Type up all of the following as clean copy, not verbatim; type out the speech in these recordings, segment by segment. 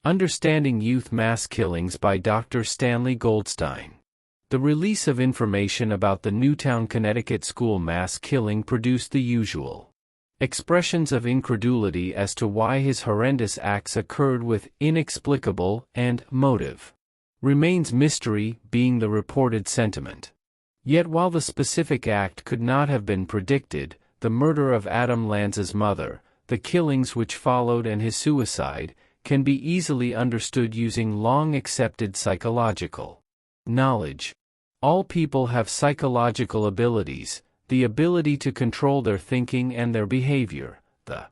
Understanding Youth Mass Killings by Dr. Stanley Goldstein. The release of information about the Newtown, Connecticut school mass killing produced the usual expressions of incredulity as to why his horrendous acts occurred with inexplicable and motive. Remains mystery being the reported sentiment. Yet while the specific act could not have been predicted, the murder of Adam Lanza's mother, the killings which followed and his suicide, can be easily understood using long-accepted psychological knowledge. All people have psychological abilities, the ability to control their thinking and their behavior, the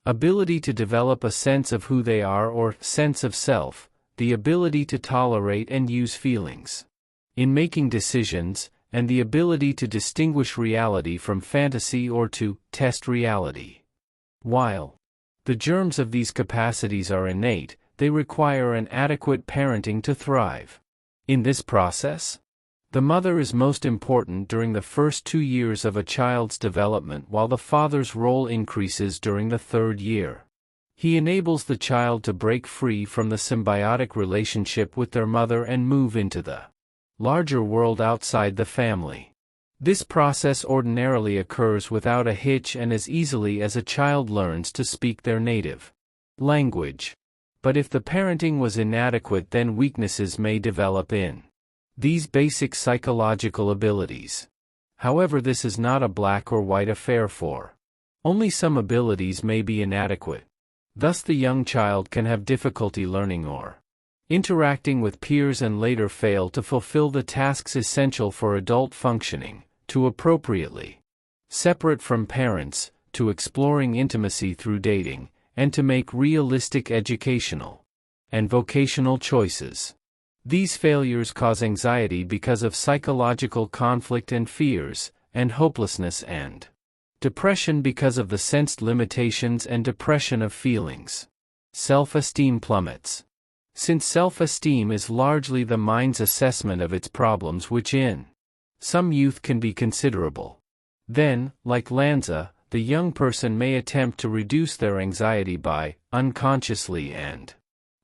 ability to develop a sense of who they are or sense of self, the ability to tolerate and use feelings in making decisions, and the ability to distinguish reality from fantasy or to test reality. While the germs of these capacities are innate, they require an adequate parenting to thrive. In this process, the mother is most important during the first 2 years of a child's development, while the father's role increases during the 3rd year. He enables the child to break free from the symbiotic relationship with their mother and move into the larger world outside the family. This process ordinarily occurs without a hitch and as easily as a child learns to speak their native language. But if the parenting was inadequate, then weaknesses may develop in these basic psychological abilities. However, this is not a black or white affair, for only some abilities may be inadequate. Thus the young child can have difficulty learning or interacting with peers and later fail to fulfill the tasks essential for adult functioning, to appropriately separate from parents, to exploring intimacy through dating, and to make realistic educational and vocational choices. These failures cause anxiety because of psychological conflict and fears, and hopelessness and depression because of the sensed limitations and depression of feelings. Self-esteem plummets. Since self-esteem is largely the mind's assessment of its problems, which in some youth can be considerable, then, like Lanza, the young person may attempt to reduce their anxiety by, unconsciously and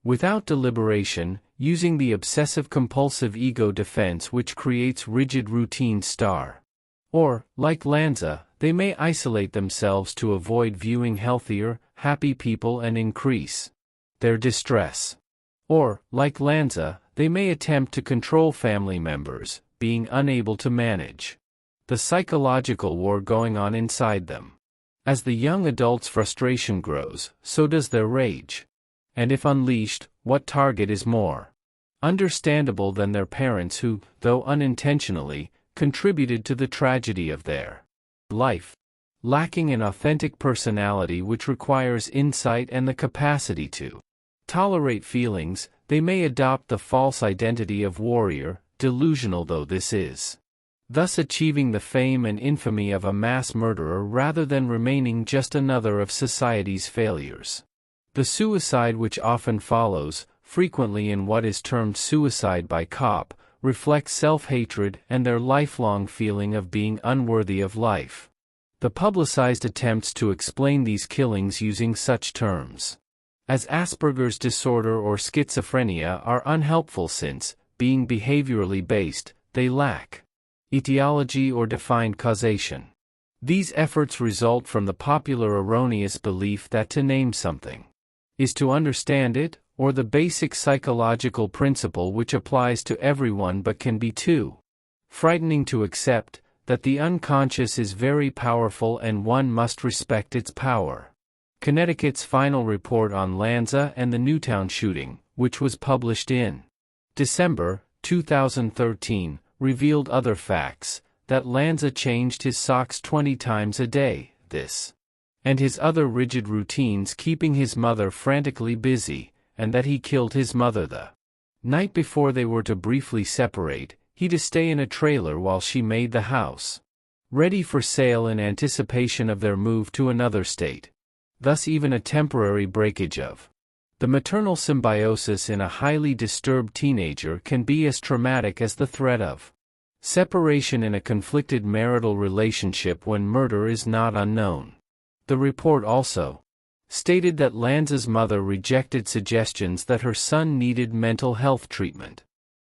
without deliberation, using the obsessive-compulsive ego defense which creates rigid routine star. Or, like Lanza, they may isolate themselves to avoid viewing healthier, happy people and increase their distress. Or, like Lanza, they may attempt to control family members, being unable to manage the psychological war going on inside them. As the young adult's frustration grows, so does their rage. And if unleashed, what target is more understandable than their parents who, though unintentionally, contributed to the tragedy of their life? Lacking an authentic personality which requires insight and the capacity to tolerate feelings, they may adopt the false identity of warrior, delusional though this is, thus achieving the fame and infamy of a mass murderer rather than remaining just another of society's failures. The suicide which often follows, frequently in what is termed suicide by cop, reflects self-hatred and their lifelong feeling of being unworthy of life. The publicized attempts to explain these killings using such terms as Asperger's disorder or schizophrenia are unhelpful since, being behaviorally based, they lack etiology or defined causation. These efforts result from the popular erroneous belief that to name something is to understand it, or the basic psychological principle which applies to everyone but can be too frightening to accept, that the unconscious is very powerful and one must respect its power. Connecticut's final report on Lanza and the Newtown shooting, which was published in December 2013, revealed other facts, that Lanza changed his socks 20 times a day, this and his other rigid routines keeping his mother frantically busy, and that he killed his mother the night before they were to briefly separate, he to stay in a trailer while she made the house ready for sale in anticipation of their move to another state. Thus even a temporary breakage of the maternal symbiosis in a highly disturbed teenager can be as traumatic as the threat of separation in a conflicted marital relationship when murder is not unknown. The report also stated that Lanza's mother rejected suggestions that her son needed mental health treatment.